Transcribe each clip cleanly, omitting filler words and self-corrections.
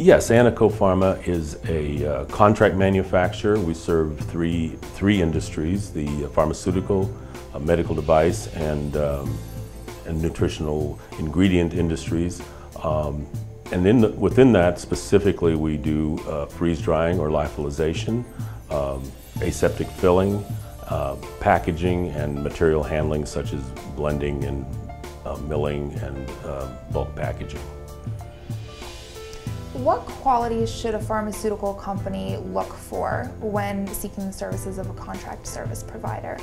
Yes, Anteco Pharma is a contract manufacturer. We serve three industries: the pharmaceutical, medical device, and nutritional ingredient industries. And within that, specifically, we do freeze drying or lyophilization, aseptic filling, packaging, and material handling, such as blending and milling and bulk packaging. What qualities should a pharmaceutical company look for when seeking the services of a contract service provider?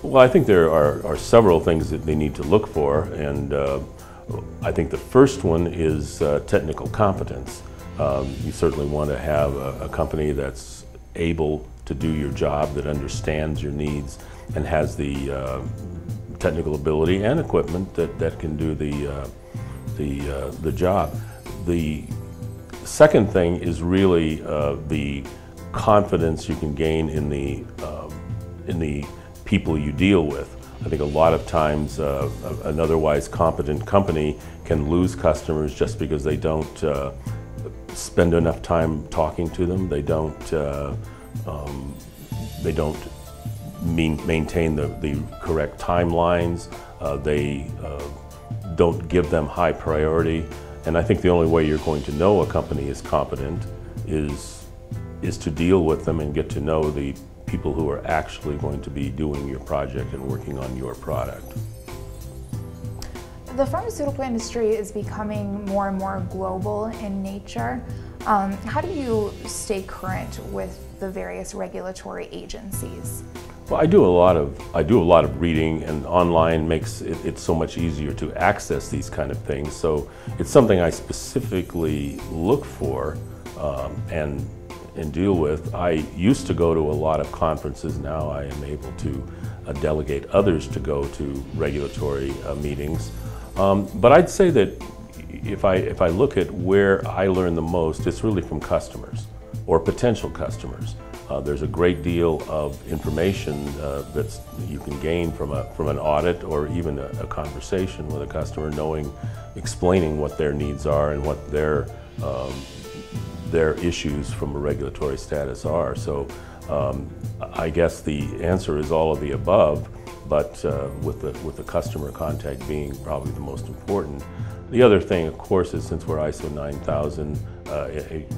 Well, I think there are several things that they need to look for, and I think the first one is technical competence. You certainly want to have a company that's able to do your job, that understands your needs, and has the technical ability and equipment that can do the job. The second thing is really the confidence you can gain in the people you deal with. I think a lot of times an otherwise competent company can lose customers just because they don't spend enough time talking to them. They don't maintain the correct timelines. They don't give them high priority. And I think the only way you're going to know a company is competent is to deal with them and get to know the people who are actually going to be doing your project and working on your product. The pharmaceutical industry is becoming more and more global in nature. How do you stay current with the various regulatory agencies? Well, I do a lot of reading, and online makes it so much easier to access these kind of things. So it's something I specifically look for and deal with. I used to go to a lot of conferences. Now I am able to delegate others to go to regulatory meetings. But I'd say that if I look at where I learn the most, it's really from customers or potential customers. There's a great deal of information that you can gain from an audit or even a conversation with a customer, explaining what their needs are and what their issues from a regulatory status are. So I guess the answer is all of the above, but with the customer contact being probably the most important. The other thing, of course, is since we're ISO 9000,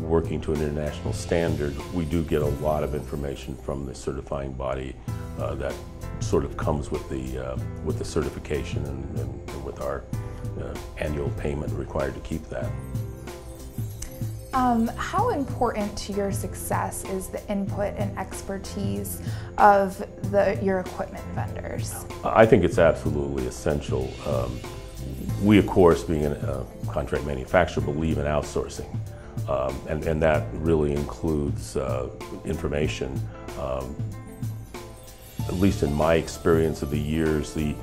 working to an international standard, we do get a lot of information from the certifying body that sort of comes with the certification and with our annual payment required to keep that. How important to your success is the input and expertise of your equipment vendors? I think it's absolutely essential. We, of course, being a contract manufacturer, believe in outsourcing, and that really includes information. At least in my experience of the years, the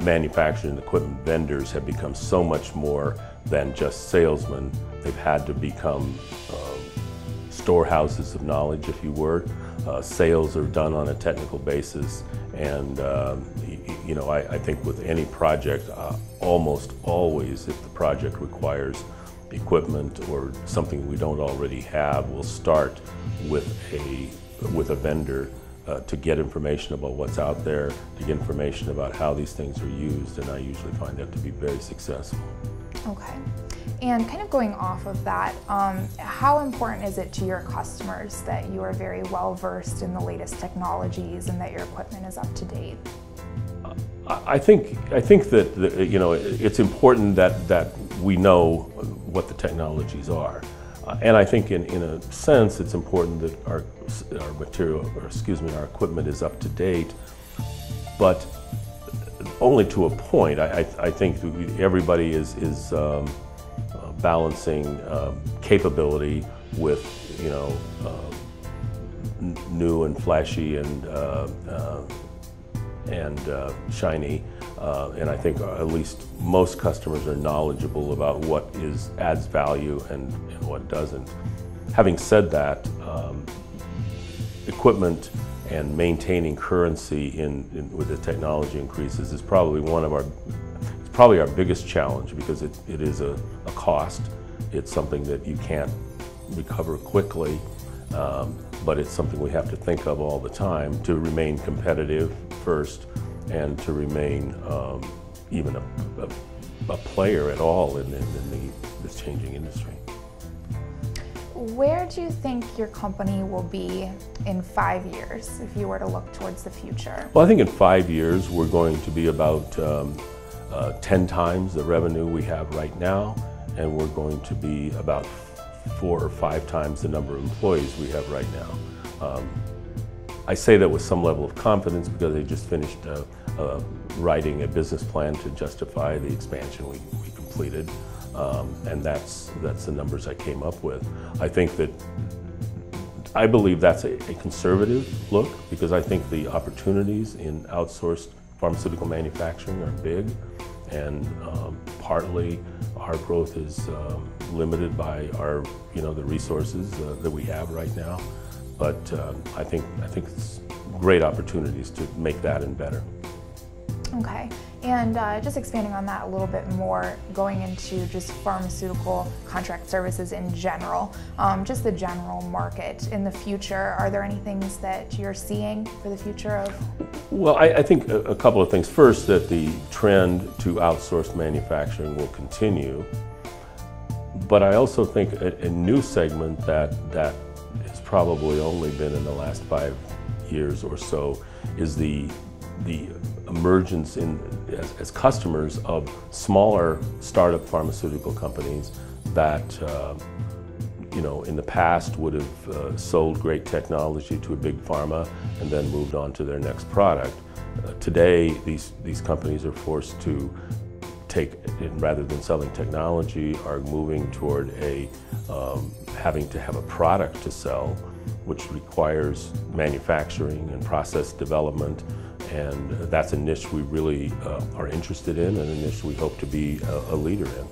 manufacturing and equipment vendors have become so much more than just salesmen. They've had to become storehouses of knowledge, if you were. Sales are done on a technical basis, and you know, I think with any project, almost always, if the project requires equipment or something we don't already have, we'll start with a vendor to get information about what's out there, to get information about how these things are used, and I usually find that to be very successful. Okay. And kind of going off of that, how important is it to your customers that you are very well versed in the latest technologies and that your equipment is up to date? I think that you know, it's important that we know what the technologies are, and I think in a sense it's important that our material, or excuse me, our equipment is up to date, but only to a point. I think everybody is balancing capability with, you know, new and flashy and shiny, and I think at least most customers are knowledgeable about what adds value and what doesn't. Having said that, equipment and maintaining currency with the technology increases is probably our biggest challenge, because it is a cost, it's something that you can't recover quickly, but it's something we have to think of all the time to remain competitive first and to remain even a player at all in this changing industry. Where do you think your company will be in 5 years if you were to look towards the future? Well, I think in 5 years we're going to be about 10 times the revenue we have right now, and we're going to be about 4 or 5 times the number of employees we have right now. I say that with some level of confidence because I just finished writing a business plan to justify the expansion we completed, and that's the numbers I came up with. I believe that's a conservative look because I think the opportunities in outsourced pharmaceutical manufacturing are big, and partly our growth is limited by the resources that we have right now. But I think it's great opportunities to make that and better. Okay, and just expanding on that a little bit more, going into just pharmaceutical contract services in general, just the general market in the future, are there any things that you're seeing for the future of? Well, I think a couple of things. First, that the trend to outsourced manufacturing will continue, but I also think a new segment that has probably only been in the last 5 years or so is the emergence as customers of smaller startup pharmaceutical companies that in the past would have sold great technology to a big pharma and then moved on to their next product. Today, these companies are forced to rather than selling technology, are moving toward having to have a product to sell, which requires manufacturing and process development. And that's a niche we really are interested in and a niche we hope to be a leader in.